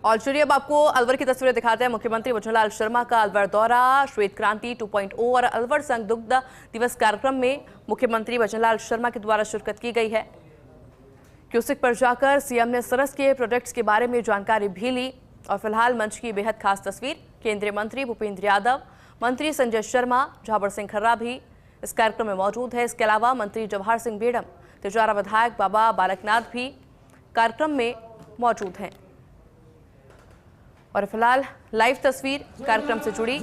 और चलिए अब आपको अलवर की तस्वीरें दिखाते हैं। मुख्यमंत्री भजनलाल शर्मा का अलवर दौरा, श्वेत क्रांति 2.0 और अलवर संघ दुग्ध दिवस कार्यक्रम में मुख्यमंत्री भजनलाल शर्मा के द्वारा शिरकत की गई है। क्यूसिक पर जाकर सीएम ने सरस के प्रोजेक्ट्स के बारे में जानकारी भी ली और फिलहाल मंच की बेहद खास तस्वीर। केंद्रीय मंत्री भूपेंद्र यादव, मंत्री संजय शर्मा, झाबर सिंह खर्रा भी इस कार्यक्रम में मौजूद है। इसके अलावा मंत्री जवाहर सिंह बेड़म, तिजारा विधायक बाबा बालकनाथ भी कार्यक्रम में मौजूद हैं। और फिलहाल लाइव तस्वीर कार्यक्रम से जुड़ी।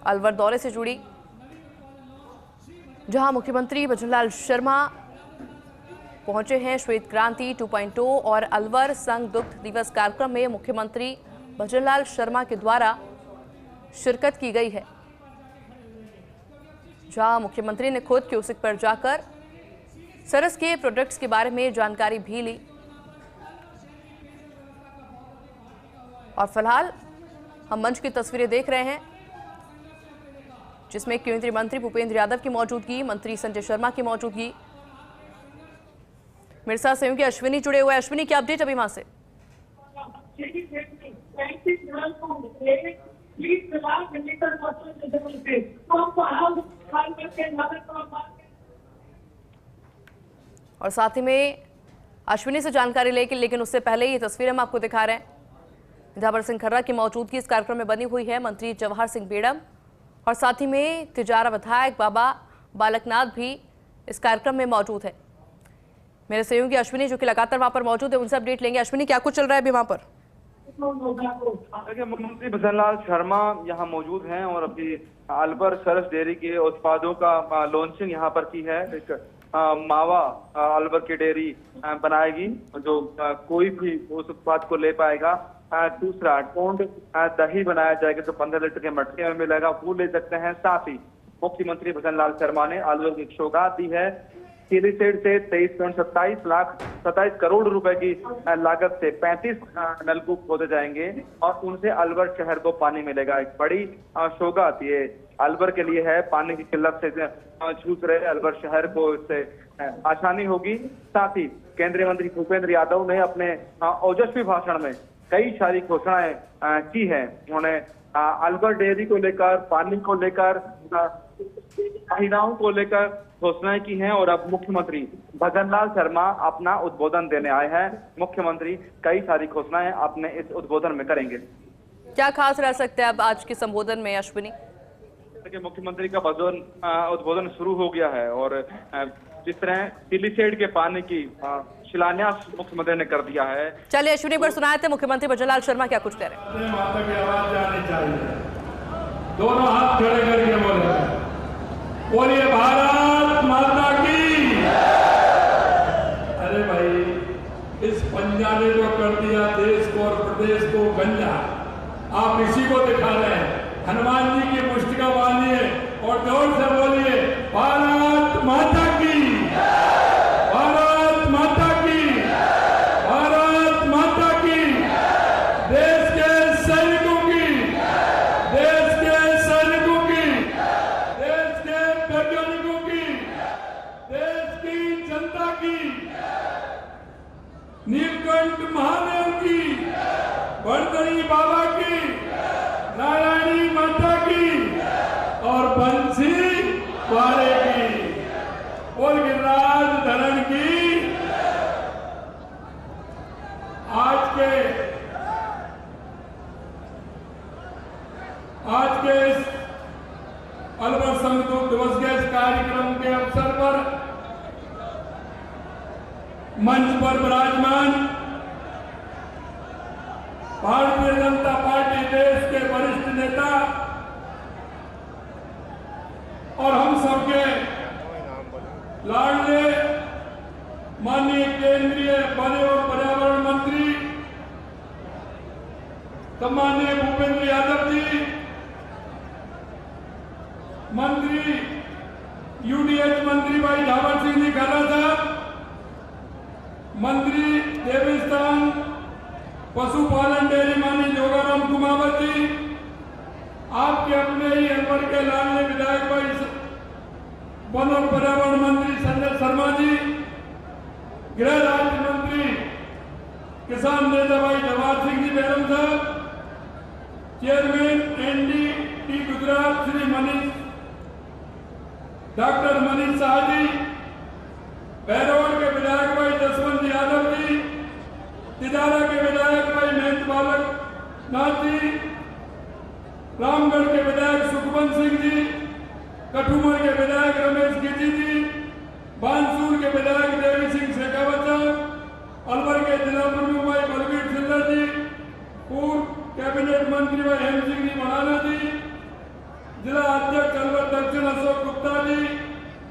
अलवर दौरे से जुड़ी, जहां मुख्यमंत्री भजनलाल शर्मा पहुंचे हैं। श्वेत क्रांति 2.0 और अलवर संघ दुग्ध दिवस कार्यक्रम में मुख्यमंत्री भजनलाल शर्मा के द्वारा शिरकत की गई है, जहां मुख्यमंत्री ने खुद क्यूसिक पर जाकर सरस के प्रोडक्ट्स के बारे में जानकारी भी ली। और फिलहाल हम मंच की तस्वीरें देख रहे हैं, जिसमें केंद्रीय मंत्री भूपेंद्र यादव की मौजूदगी, मंत्री संजय शर्मा की मौजूदगी। मेरे साथ सहयोगी अश्विनी जुड़े हुए। अश्विनी, क्या अपडेट अभी वहां से? और साथ ही में अश्विनी से जानकारी लेकिन उससे पहले ये तस्वीर हम आपको दिखा रहे हैं। झाबर सिंह खर्रा की मौजूदगी इस कार्यक्रम में बनी हुई है। मंत्री जवाहर सिंह बेड़म और साथ ही में तिजारा विधायक बाबा बालकनाथ भी इस कार्यक्रम में मौजूद है। मेरे सहयोगी अश्विनी जो कि लगातार वहां पर मौजूद है, उनसे अपडेट लेंगे। अश्विनी, क्या कुछ चल रहा है अभी वहां पर? देखिए, मुख्यमंत्री भजनलाल शर्मा यहाँ मौजूद हैं और अभी अलवर सरस डेयरी के उत्पादों का लॉन्चिंग यहाँ पर की है। एक मावा अलवर की डेयरी बनाएगी, जो कोई भी उस उत्पाद को ले पाएगा। दूसरा, टोंड दही बनाया जाएगा जो 15 लीटर के मटके में मिलेगा, वो ले सकते हैं। साथ ही मुख्यमंत्री भजनलाल शर्मा ने अलवर की सौगात दी है। सीरीसेड से 23.27 करोड़ रुपए की लागत से 35 नलकूप खोदे जाएंगे और उनसे अलवर शहर को पानी मिलेगा। एक बड़ी सौगात ये अलवर के लिए है। पानी की किल्लत से जूझ रहे अलवर शहर को इससे आसानी होगी। साथ ही केंद्रीय मंत्री भूपेंद्र यादव ने अपने ओजस्वी भाषण में कई सारी घोषणाएं की हैं। उन्होंने अलवर डेयरी को लेकर, पानी को लेकर, महिलाओं को लेकर घोषणाएं की हैं और अब मुख्यमंत्री भजनलाल शर्मा अपना उद्बोधन देने आए हैं। मुख्यमंत्री कई सारी घोषणाएं अपने इस उद्बोधन में करेंगे। क्या खास रह सकते हैं अब आज के संबोधन में अश्विनी? देखिए, मुख्यमंत्री का उद्बोधन शुरू हो गया है और जिस तरह सिलीसेड के पानी की शिलान्यास मुख्यमंत्री ने कर दिया है। चलिए अश्विनी पर सुनाए थे मुख्यमंत्री भजनलाल शर्मा क्या कुछ कह रहे हैं। माता की आवाज जानी चाहिए। दोनों हाथ खड़े करके बोलिए भारत माता की। अरे भाई, इस पंजा ने जो कर दिया देश को और प्रदेश को गंजा, आप इसी को दिखा रहे हैं। हनुमान जी की पुस्तिका बांधिए और जोर से बोलिए भारत माता की, भारत माता की, भारत माता की। देश के सैनिकों की, देश के सैनिकों की, देश के वैज्ञानिकों की, देश की जनता की, नीलकंठ महादेव की, वर्धनी बाबा की, नारायणी माता की और बंसी वाले की और गिरिराज धरण की। आज के इस अलवर संघ दुग्ध दिवस के इस कार्यक्रम के अवसर पर मंच पर विराजमान भारतीय जनता पार्टी देश के वरिष्ठ नेता और हम सबके लाडले माननीय केंद्रीय वन एवं पर्यावरण मंत्री सम्माननीय भूपेंद्र यादव जी, मंत्री यूडीएच मंत्री भाई झाबर सिंह जी खर्रा साहब, मंत्री देवस्थान पशुपालन डेयरी माननीय जोगाराम कुमावत जी, आपके अपने ही अलवर के लाडले विधायक भाई वन और पर्यावरण मंत्री Sanjay Sharma chairman NDT Gujarat Shri doctor Manish Shah ji, Bhairavgarh के विधायक भाई जसवंत यादव जी, तिजारा के विधायक भाई महेंद्र बालक नाथ जी, रामगढ़ के विधायक सुखवंत सिंह जी, कठुमर के विधायक रमेश गिजी जी, बानसूर के विधायक देवी सिंह शेखावत, अलवर के जिला प्रमुख भाई बलबीर सिल्लर जी, पूर्व कैबिनेट मंत्री भाई हेम सिंह जी मौलाना जी, जिला अध्यक्ष अलवर दक्षिण अशोक गुप्ता जी,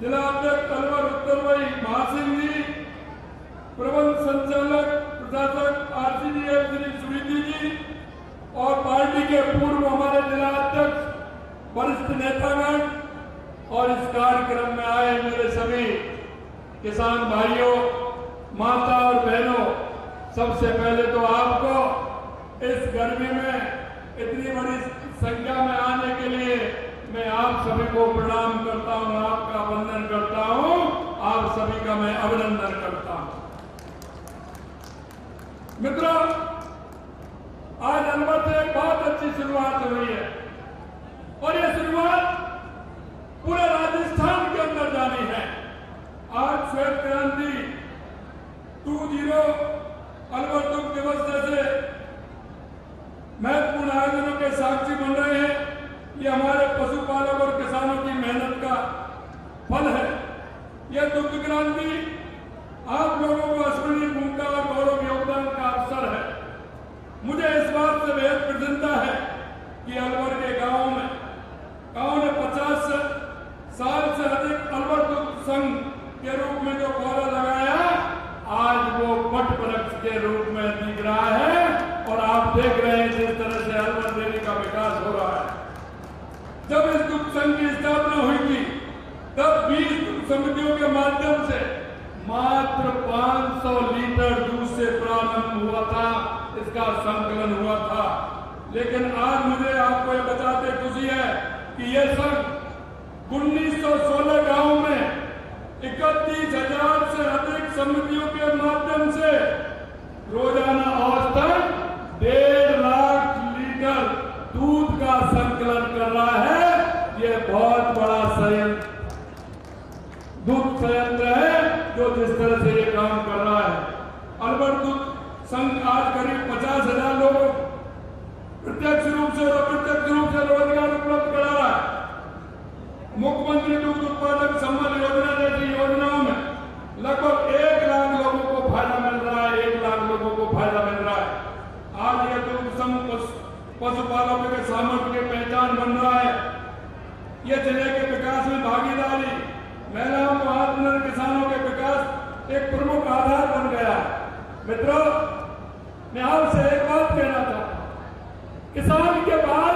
जिला अध्यक्ष अलवर उत्तर भाई महासिंह जी, प्रबंध संचालक प्रशासक आरसीडीएफ श्री सुरीति जी और पार्टी के पूर्व हमारे जिला अध्यक्ष वरिष्ठ नेतागण और इस कार्यक्रम में आए मेरे सभी किसान भाइयों, माता और बहनों, सबसे पहले तो आपको इस गर्मी में इतनी बड़ी संख्या में आने के लिए मैं आप सभी को प्रणाम करता हूं, आपका वंदन करता हूं, आप सभी का मैं अभिनंदन करता हूं। मित्रों, आज अलवर से एक बहुत अच्छी शुरुआत हुई है और ये शुरुआत पूरे राजस्थान के अंदर जानी है। आज श्वेत क्रांति 20 अलवर दुग्ध दिवस जैसे महत्वपूर्ण आयोजनों के साक्षी बन रहे हैं। ये हमारे पशुपालक और किसानों की मेहनत का फल है। यह दुग्ध क्रांति आप लोगों को अस्मरणीय भूमिका और गौरव योगदान का अवसर है। मुझे इस बात से बेहद प्रसन्नता है कि अलवर के गांव ने 50 साल से अधिक अलवर दुग्ध संघ के रूप में जो पौधा लगाया, आज वो वट वृक्ष के रूप में दिख रहा है और आप देख रहे हैं जिस तरह से अलवर डेयरी का विकास हो रहा है। जब इस दुग्ध संघ की स्थापना हुई थी तब 20 दुग्ध समितियों के माध्यम से मात्र 500 लीटर दूध से प्रारंभ हुआ था, इसका संकलन हुआ था। लेकिन आज मुझे आपको यह बताते खुशी है कि यह संघ 1916 गांव में 31,000 से अधिक समितियों के माध्यम से रोजाना औसतन 1.5 लाख लीटर दूध का संकलन कर रहा है। यह बहुत बड़ा दूध संयंत्र है जो जिस तरह से ये काम कर रहा है। अलवर दुग्ध संघ आज करीब 50,000 लोगों प्रत्यक्ष रूप से और अप्रत्यक्ष रूप से रोजगार उपलब्ध करा रहा है। मुख्यमंत्री दुग्ध उत्पादक सम्मान योजना जैसी योजनाओं में लगभग 1 लाख लोगों को फायदा मिल रहा है। 1 लाख लोगों को फायदा मिल रहा है। आज यह दुग्ध संघ पशुपालकों के सामर्थ्य की पहचान बन रहा है। यह जिले के विकास में भागीदारी, महिलाओं को आत्मनिर्भर किसानों के विकास एक प्रमुख आधार बन गया। मित्रों, मैं आपसे एक बात कहना चाहता हूं, किसान के बाद,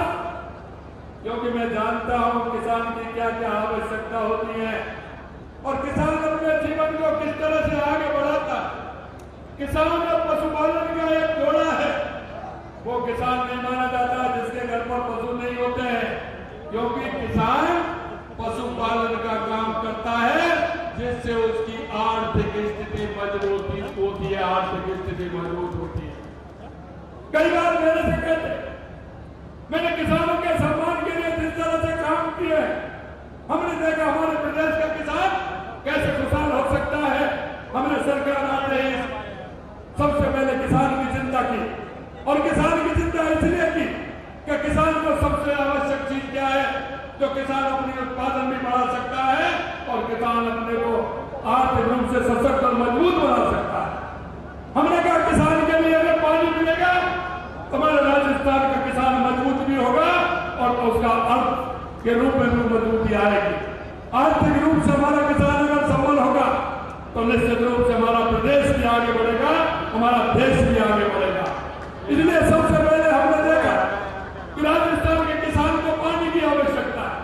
क्योंकि मैं जानता हूं किसान की क्या क्या आवश्यकता होती है और किसान अपने जीवन को किस तरह से आगे बढ़ाता है। किसान पशुपालन का एक जोड़ा है। वो किसान नहीं माना जाता जिसके घर पर पशु नहीं होते हैं, क्योंकि किसान पशुपालन का काम करता है जिससे उसकी आर्थिक स्थिति मजबूत होती है, आर्थिक स्थिति मजबूत होती है। कई बार मेरे से कहते, मैंने किसानों के सम्मान के लिए जिस तरह से काम किए, हमने देखा हमारे प्रदेश का किसान कैसे खुशहाल हो सकता है। हमने सरकार आते ही सबसे पहले किसान की चिंता की और किसान की चिंता इसलिए की कि किसान को सबसे आवश्यक चीज क्या है, जो किसान अपनी उत्पादन भी बढ़ा सकता है और किसान अपने को आर्थिक रूप से सशक्त और मजबूत बना सकता है। हमने कहा किसान के लिए अगर पानी मिलेगा तो हमारे राजस्थान का किसान मजबूत भी होगा और उसका अर्थ के रूप में भी मजबूती आएगी। आर्थिक रूप से हमारा किसान अगर सफल होगा तो निश्चित रूप से हमारा प्रदेश भी आगे बढ़ेगा, हमारा देश भी आगे बढ़ेगा। इसलिए सबसे पहले हमने देखा कि राजस्थान के किसान को पानी की आवश्यकता है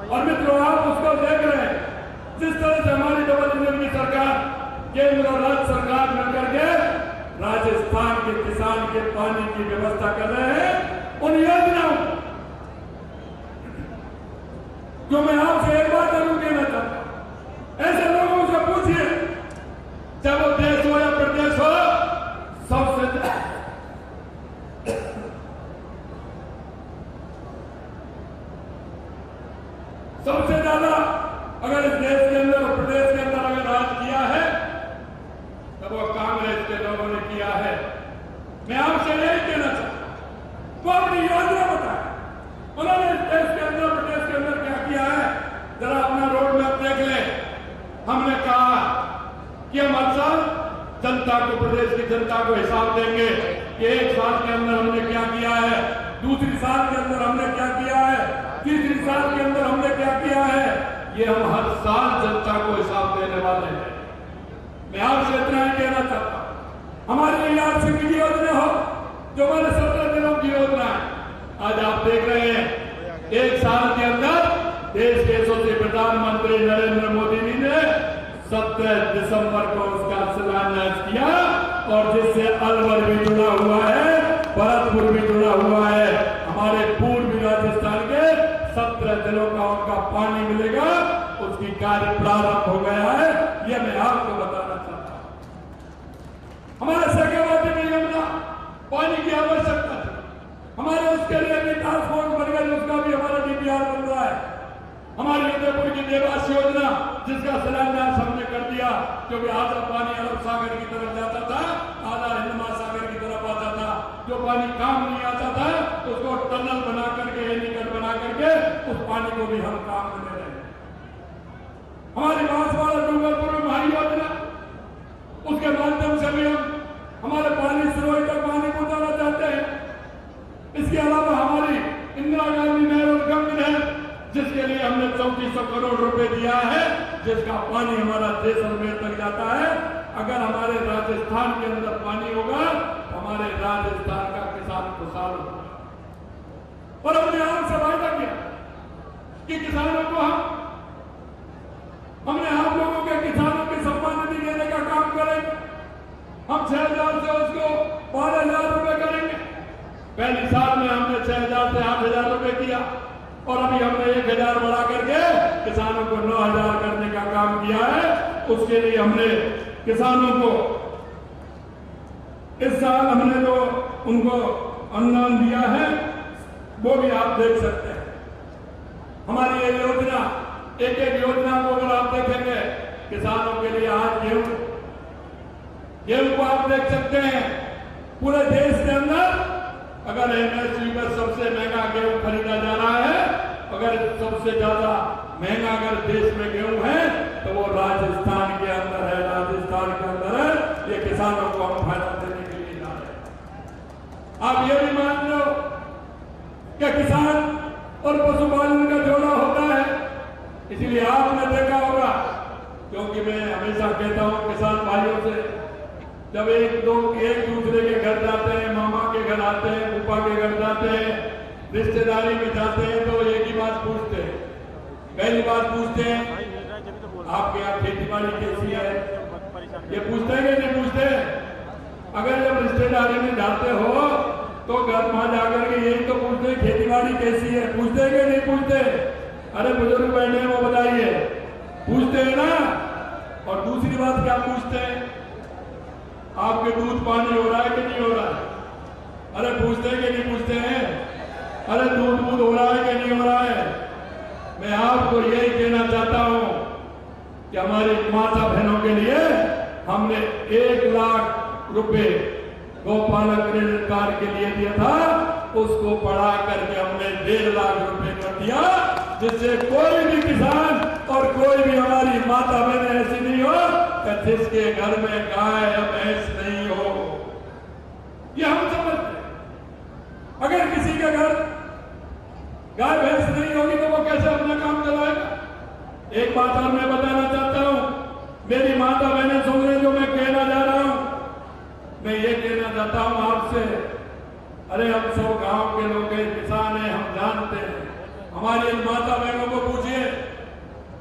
और मित्रों आप उसको देख रहे हैं। जिस तरह से हमारी डबल इंजन की सरकार, केंद्र और राज्य सरकार मिलकर के राजस्थान के किसान के पानी की व्यवस्था कर रहे हैं, उन योजनाओं जो मैं आपसे एक बात जरूर कहना चाहता हूं, ऐसे लोगों से पूछिए, चाहे वो देश हो या प्रदेश हो, कि हम हर साल जनता को, प्रदेश की जनता को हिसाब देंगे कि एक साल के अंदर हमने क्या किया है, दूसरी साल के अंदर हमने क्या किया है, तीसरी साल के अंदर हमने क्या किया है। ये हम हर साल जनता को हिसाब देने वाले हैं। मैं आपसे इतना ही कहना चाहता हूं, हमारी आर्थिक की योजना हो जो हमारे 17 दिनों की योजना है, आज आप देख रहे हैं एक साल के अंदर देश के यशस्वी प्रधानमंत्री नरेंद्र मोदी जी ने 17 दिसंबर को उसका शिलान्यास किया और जिससे अलवर भी जुड़ा हुआ है, भरतपुर भी जुड़ा हुआ है। हमारे पूर्वी राजस्थान के 17 जिलों का उनका पानी मिलेगा, उसकी कार्य प्रारंभ हो गया है। यह मैं आपको बताना चाहता हूं। हमारे सकेवाटी में यमुना पानी की आवश्यकता थी, हमारे उसके लिए भी टास्क फोर्स बन गई, उसका भी हमारा डीपीआर बन रहा है। हमारी उदयपुर की देवास योजना जिसका शिलान्यास हमने कर दिया, क्योंकि आधा पानी अरब सागर की तरफ जाता था, आधा हिंद महासागर की तरफ आता था। जो पानी काम नहीं आता था उसको टनल बना करके, हेलीकट बना करके उस पानी को भी हम काम में ले रहे हैं। हमारी बांसवाड़ा डूंगरपुर में भारी योजना, उसके माध्यम से भी हम हमारे पानी स्रोत तक पानी पहुंचाना चाहते हैं। इसके अलावा हमारी इंदिरा गांधी नहर और गंगा नहर जिसके लिए हमने 3400 करोड़ रुपए दिया है, जिसका पानी हमारा जैसलमेर तक जाता है। अगर हमारे राजस्थान के अंदर पानी होगा तो हमारे राजस्थान का किसान खुशहाल होगा। और हमने आपसे वायदा किया कि किसानों को हमने आप लोगों के किसानों के सम्मान निधि देने का काम करेंगे। हम 6000 से उसको 12000 रुपए करेंगे। पहली साल में हमने 6000 से 8000 रुपए किया और अभी हमने 1000 बढ़ा करके किसानों को 9000 करने का काम किया है। उसके लिए हमने किसानों को इस साल हमने जो उनको अनुदान दिया है वो भी आप देख सकते हैं। हमारी ये योजना, एक एक योजना को अगर आप देखेंगे, किसानों के लिए आज गेहूं को आप देख सकते हैं। पूरे देश के अंदर अगर एमएसपी पर सबसे महंगा गेहूं खरीदा जा रहा है, अगर सबसे ज्यादा महंगा अगर देश में गेहूं है तो वो राजस्थान के अंदर है। राजस्थान के अंदर है, ये किसानों को हम फायदा देने के लिए ला रहे हैं। आप ये भी मान लो कि किसान और पशुपालन का जोड़ा होता है। इसलिए आपने देखा होगा, क्योंकि मैं हमेशा कहता हूं किसान भाइयों से, जब एक दूसरे के घर जाते हैं, मामा के घर आते हैं, फूफा के घर जाते हैं, रिश्तेदारी में जाते हैं, तो एक ही बात पूछते हैं। पहली बात पूछते हैं, आपके यहाँ खेती बाड़ी कैसी है? ये पूछते हैं कि नहीं पूछते? अगर जब रिश्तेदारी में जाते हो तो घर वहां जाकर के यही तो पूछते हैं, खेती बाड़ी कैसी है? पूछते हैं कि नहीं पूछते? अरे बुजुर्ग बैठे हैं, वो बताइए, पूछते हैं ना। और दूसरी बात क्या पूछते हैं? आपके दूध पानी हो रहा है कि नहीं हो रहा है? अरे पूछते हैं कि नहीं पूछते हैं? अरे दूध हो रहा है कि नहीं हो रहा है? मैं आपको यही कहना चाहता हूं कि हमारी माता बहनों के लिए हमने 1 लाख रुपए गौपालक क्रेडिट कार्ड के लिए दिया था, उसको बढ़ा करके हमने 1.5 लाख रुपए कर दिया, जिससे कोई भी किसान और कोई भी हमारी माता बहन ऐसी नहीं हो कि जिसके घर में गाय या भैंस नहीं हो। ये हम समझते हैं। अगर किसी के घर गाय भैंस नहीं होगी तो वो कैसे अपना काम चलाएगा? एक बात और मैं बताना चाहता हूं, मेरी माता बहनें सुन रहे जो मैं कहना जा रहा हूं। मैं ये कहना चाहता हूं आपसे, अरे हम सब गांव के लोग हैं, किसान हैं, हम जानते हैं। हमारी माता बहनों को पूछिए,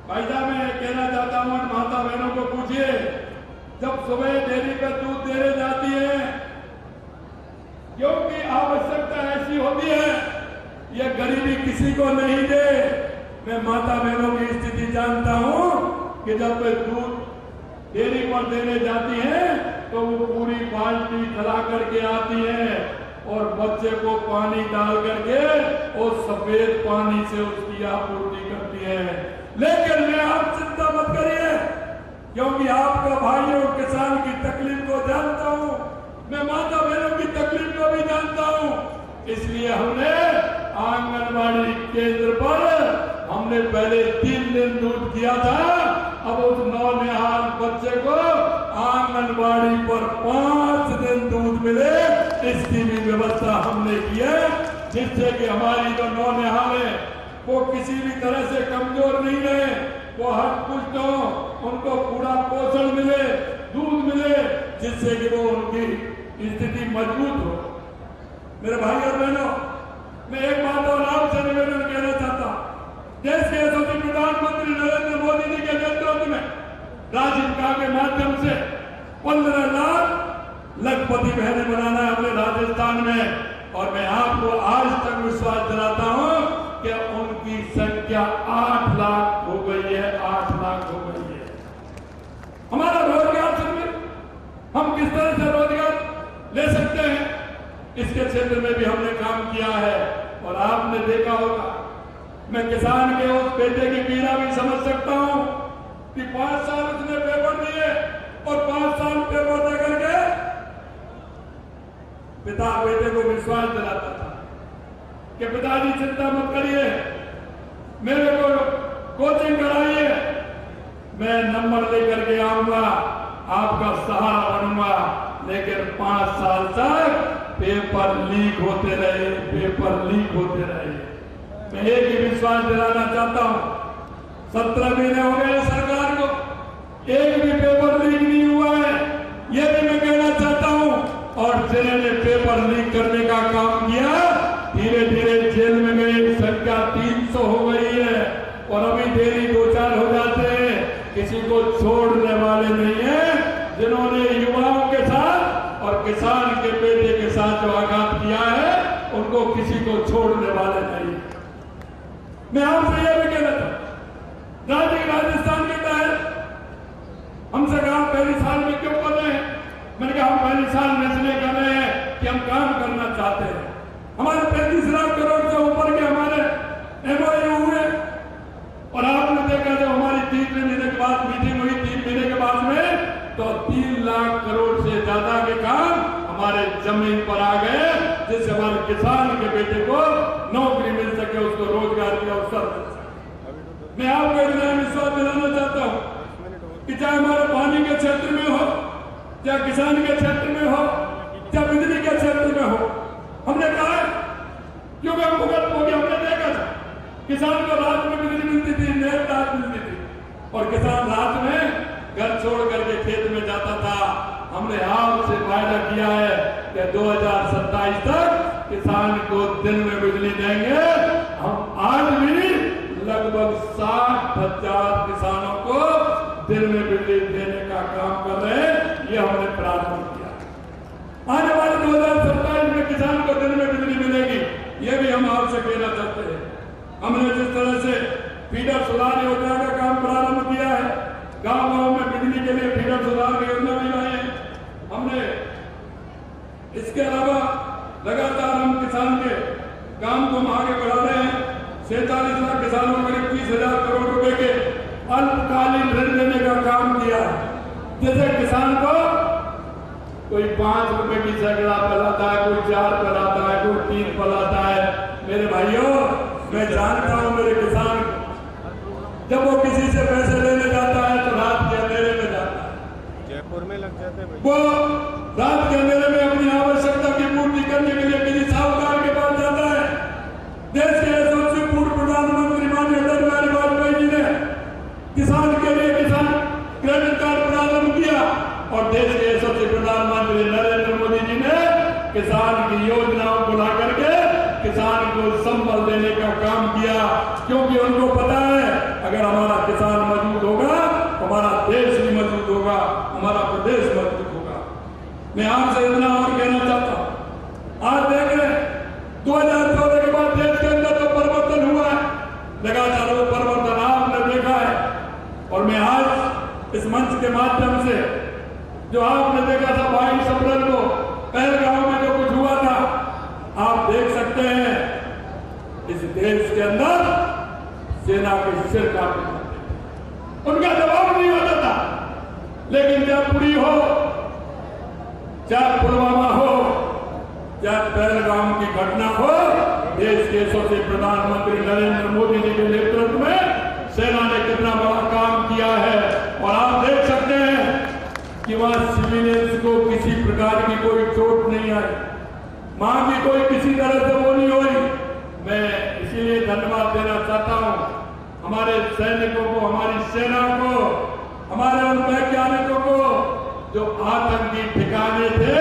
भाई साहब मैं कहना चाहता हूं, माता बहनों को पूछिए, जब सुबह डेयरी पर दूध देने जाती है, क्योंकि आवश्यकता ऐसी होती है, यह गरीबी किसी को नहीं दे। मैं माता बहनों की स्थिति जानता हूं कि जब वे दूध डेयरी पर देने जाती हैं तो वो पूरी बाल्टी चला करके आती है और बच्चे को पानी डाल करके और सफेद पानी से उसकी आपूर्ति करती है। लेकिन मैं आप चिंता मत करिए, क्योंकि आपका भाइयों किसान की तकलीफ को जानता हूं, मैं माता बहनों की तकलीफ को भी जानता हूं। इसलिए हमने आंगनबाड़ी केंद्र पर हमने पहले 3 दिन दूध किया था, अब उस नौनिहाल बच्चे को आंगनबाड़ी पर 5 दिन दूध मिले, इसकी भी व्यवस्था हमने की है, जिससे कि हमारी जो नौनिहाल है वो किसी भी तरह से कमजोर नहीं रहे, वो हर पुष्ट हो, उनको पूरा पोषण मिले, दूध मिले, जिससे कि वो उनकी स्थिति मजबूत हो। मेरे भाई और बहनों, मैं एक बात और आपसे निवेदन कहना चाहता हूं। देश के यशस्वी प्रधानमंत्री नरेंद्र मोदी जी के नेतृत्व में राजीविका के माध्यम से 15 लाख लखपति बहनें बनाना है अपने राजस्थान में, और मैं आपको आज तक विश्वास दिलाता हूं कि उनकी संख्या 8 लाख हो गई है, 8 लाख हो गई है। हमारा रोजगार क्षेत्र, हम किस तरह से रोजगार ले सकते हैं, इसके क्षेत्र में भी हमने काम किया है। और आपने देखा होगा, मैं किसान के उस बेटे की पीड़ा भी समझ सकता हूं कि 5 साल उसने पेपर दिए और 5 साल पेपर दे करके पिता बेटे को विश्वास दिलाता था कि पिताजी चिंता मत करिए, मेरे को कोचिंग कराइए, मैं नंबर लेकर के आऊंगा, आपका सहारा बनूंगा। लेकिन 5 साल तक पेपर लीक होते रहे, पेपर लीक होते रहे। मैं एक ही विश्वास दिलाना चाहता हूं, 17 महीने हो गए सरकार को, एक भी पेपर लीक नहीं हुआ है, यह भी मैं कहना चाहता हूं। और जिन्होंने पेपर लीक करने का काम किया, धीरे धीरे जेल में गए, संख्या 300 हो गई है, और अभी देरी 2-4 हो जाते हैं, किसी को छोड़ने वाले नहीं है। जिन्होंने युवाओं के साथ और किसान के बेटे के साथ जो आघात किया है, उनको किसी को छोड़ने वाले नहीं। मैं आपसे यह भी कहना था, राजस्थान के तहत हमसे कहा पहली साल में क्यों कर रहे हैं? मैंने कहा हम पहली साल में इसलिए कर रहे हैं कि हम काम करना चाहते हैं। हमारे 35 लाख करोड़ से ऊपर के हमारे MOU हुए, और आपने देखा जब हमारी 3 महीने के बाद मीटिंग हुई, 3 महीने के बाद में, तो 3 लाख करोड़ से ज्यादा के काम हमारे जमीन पर आ गए, जिससे हमारे किसान के बेटे को नौकरी मिल सके, उसको रोजगार के अवसर मिल सके। मैं आपको एक विश्वास दिलाना चाहता हूं कि चाहे हमारे पानी के क्षेत्र में हो, चाहे किसान के क्षेत्र में हो, चाहे बिजली के क्षेत्र में हो, हमने कहा है, क्योंकि हम भुगत हो गया, हमने देखा था किसान को रात में बिजली मिलती थी, देर रात मिलती थी, और किसान रात में घर छोड़ करके खेत में जाता था। हमने आपसे वायदा किया है कि 2027 तक किसान को दिन में बिजली देंगे। हम आज भी लगभग 60,000 किसानों को दिन में बिजली देने का काम कर रहे हैं, ये हमने प्रारंभ किया। आने वाले 2027 में किसान को दिन में बिजली मिलेगी, ये भी हम आपसे कहना चाहते हैं। हमने जिस तरह से फीडर सुधार योजना का काम प्रारंभ किया है, गांव-गांव में बिजली के लिए फीडर सुधार योजना भी लाई है हमने। इसके अलावा लगातार हम किसान के काम को हम आगे बढ़ा रहे हैं। 47 लाख किसानों को 21,000 करोड़ रुपए के अल्पकालीन ऋण देने का काम किया है, जैसे किसान को कोई 5 रुपए की सैकड़ा पलाता है, कोई 4 पलाता है, कोई 3 पलाता है। मेरे भाइयों, मैं जानता हूं मेरे किसान, जब वो किसी से पैसे लेने जाता है तो रात के अंधेरे में जाता है, जयपुर में लग जाते हैं, वो रात के अंधेरे में अपनी आवश्यकता की पूर्ति करने के लिए किसी साहूकार के पास जाता है। देश के सबसे पूर्व प्रधानमंत्री माननीय अटल बिहारी वाजपेयी जी ने किसान के लिए किसान क्रेडिट कार्ड प्रारंभ किया, और देश के सबसे प्रधानमंत्री नरेंद्र मोदी जी ने किसान की योजनाओं को ला करके किसान को संबल देने का काम किया, क्योंकि उनको पता है अगर हमारा किसान मजबूत होगा, हमारा देश भी मजबूत होगा, हमारा प्रदेश मजबूत होगा। मैं आपसे इतना और कहना चाहता हूं, आज देख रहे 2014 के बाद देश के अंदर जो परिवर्तन हुआ है, लगातार वो परिवर्तन आपने देखा है। और मैं आज इस मंच के माध्यम से जो आपने देखा था 22 अप्रैल को पहलगाम में जो कुछ हुआ था, आप देख सकते हैं इस देश के अंदर सेना के सिर काटे जाते, उनका जवाब नहीं होता था। लेकिन चाहे पुरी हो, चाहे पुलवामा हो, चाहे पहलगाम की घटना हो, देश के सबसे प्रधानमंत्री नरेंद्र मोदी जी के नेतृत्व में सेना ने कितना बड़ा काम किया है। और आप देख सकते हैं कि वहां सिविलियन प्रकार की कोई चोट नहीं आई, मां की कोई किसी तरह से वो नहीं हुई। मैं इसीलिए धन्यवाद देना चाहता हूं हमारे सैनिकों को, हमारी सेना को, हमारे उन वैज्ञानिकों को जो आतंकी ठिकाने थे,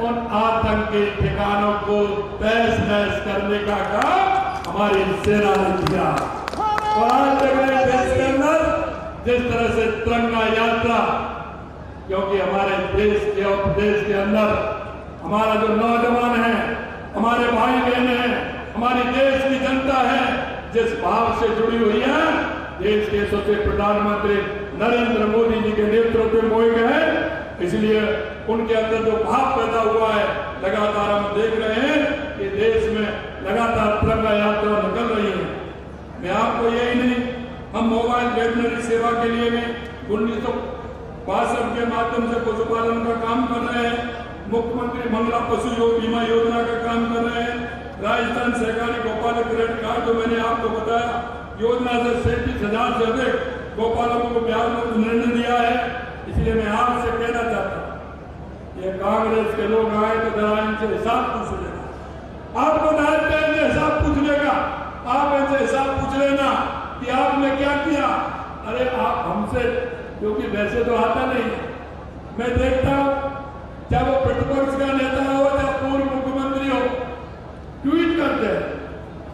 उन आतंकी ठिकानों को तहस नहस करने का काम हमारी सेना ने किया। और आज देख रहे हैं देश के अंदर जिस तरह से तिरंगा यात्रा, क्योंकि हमारे देश के और प्रदेश के अंदर हमारा जो नौजवान है, हमारे भाई बहन है, हमारी देश की जनता है, जिस भाव से जुड़ी हुई है, देश के यशस्वी प्रधानमंत्री नरेंद्र मोदी जी के नेतृत्व में मोए गए, इसलिए उनके अंदर जो भाव पैदा हुआ है, लगातार हम देख रहे हैं कि देश में लगातार तिरंगा यात्रा निकल रही है। मैं आपको यही नहीं, हम मोबाइल वेटनरी सेवा के लिए भी 1962 के माध्यम से पशुपालन का काम कर रहे हैं, मुख्यमंत्री मंगला पशु बीमा योजना का काम कर रहे हैं, राजस्थान सहकारी गोपालक क्रेडिट कार्ड जो मैंने आपको बताया, योजना से 37,000 से अधिक गोपालकों को ब्याज मुक्त निर्णय दिया है। इसलिए मैं आपसे कहना चाहता हूं, ये कांग्रेस के लोग आए तो जरा इनसे हिसाब पूछ लेना। आपको डायरेक्ट इनसे हिसाब पूछ लेगा, आप इनसे हिसाब पूछ लेना कि आपने क्या किया। अरे आप हमसे, क्योंकि वैसे तो आता नहीं है, मैं देखता हूं चाहे वो प्रतिपक्ष का नेता हो, चाहे पूर्व मुख्यमंत्री हो, ट्वीट करते हैं।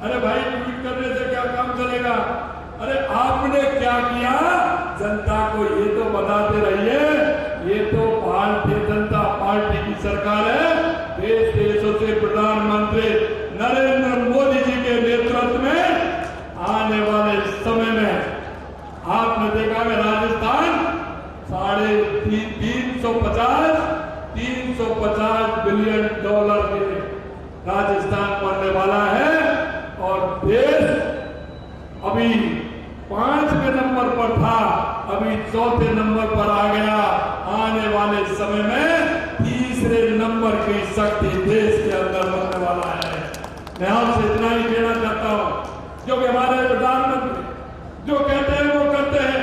अरे भाई, ट्वीट करने से क्या काम चलेगा? अरे आपने क्या किया जनता को ये तो बताते रहिए। ये तो भारतीय जनता पार्टी की सरकार है, देश के यशस्वी प्रधानमंत्री नरेंद्र मोदी जी के नेतृत्व में आने वाले समय में आपने देखा है राजस्थान 350 बिलियन डॉलर के राजस्थान बनने वाला है, और देश अभी 5वें नंबर पर था, अभी 4थे नंबर पर आ गया। आने वाले समय में 3रे नंबर की शक्ति देश के अंदर बनने वाला है। मैं आपसे इतना ही कहना चाहता हूं, जो कि हमारे प्रधानमंत्री जो कहते हैं वो करते हैं,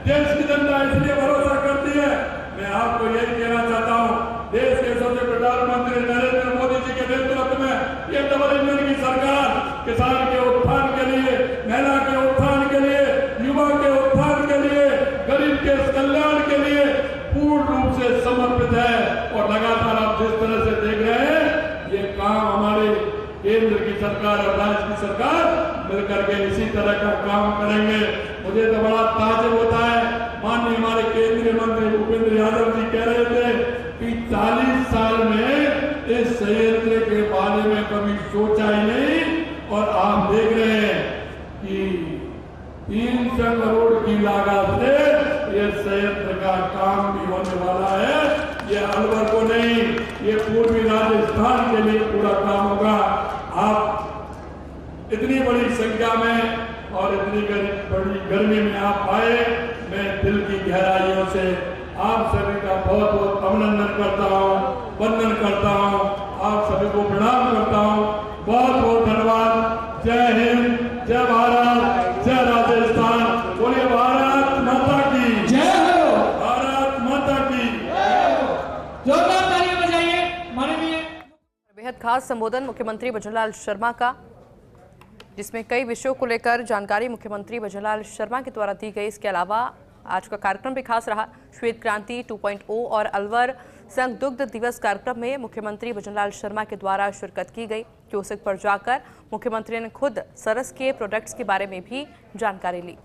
देश की जनता इसलिए भरोसा करती है। मैं आपको यही कहना चाहता हूं, देश के सबसे प्रधानमंत्री नरेंद्र मोदी जी के नेतृत्व में ये डबल इंजन की सरकार किसान के उत्थान के लिए, महिला के उत्थान के लिए, युवा के उत्थान के लिए, गरीब के कल्याण के लिए पूर्ण रूप से समर्पित है। और लगातार आप जिस तरह से देख रहे हैं, ये काम हमारे केंद्र की सरकार और राज्य की सरकार मिलकर के इसी तरह का काम करेंगे। मुझे तो बड़ा ताज्जुब होता है, माननीय हमारे केंद्रीय मंत्री भूपेंद्र यादव जी कह रहे थे कि 40 साल में इस संयंत्र के बारे में कभी सोचा ही नहीं, और आप देख रहे हैं कि 300 करोड़ की लागत से ये संयंत्र का काम भी होने वाला है। ये अलवर को नहीं, ये पूर्वी राजस्थान के लिए पूरा काम होगा। आप इतनी बड़ी संख्या में और इतनी बड़ी गर्मी में आप आए, मैं दिल की गहराइयों से आप सभी का बहुत बहुत अभिनंदन करता हूँ, वंदन करता हूँ, आप सभी को प्रणाम करता हूँ। बहुत बहुत धन्यवाद। जय हिंद, जय भारत, जय राजस्थान। बोलिए भारत माता की जय हो, भारत माता की जोरदार तालियां बजाइए माननीय। बेहद खास संबोधन मुख्यमंत्री भजनलाल शर्मा का, जिसमें कई विषयों को लेकर जानकारी मुख्यमंत्री भजनलाल शर्मा के द्वारा दी गई। इसके अलावा आज का कार्यक्रम भी खास रहा। श्वेत क्रांति 2.0 और अलवर संघ दुग्ध दिवस कार्यक्रम में मुख्यमंत्री भजनलाल शर्मा के द्वारा शिरकत की गई। क्यूसेक पर जाकर मुख्यमंत्री ने खुद सरस के प्रोडक्ट्स के बारे में भी जानकारी ली।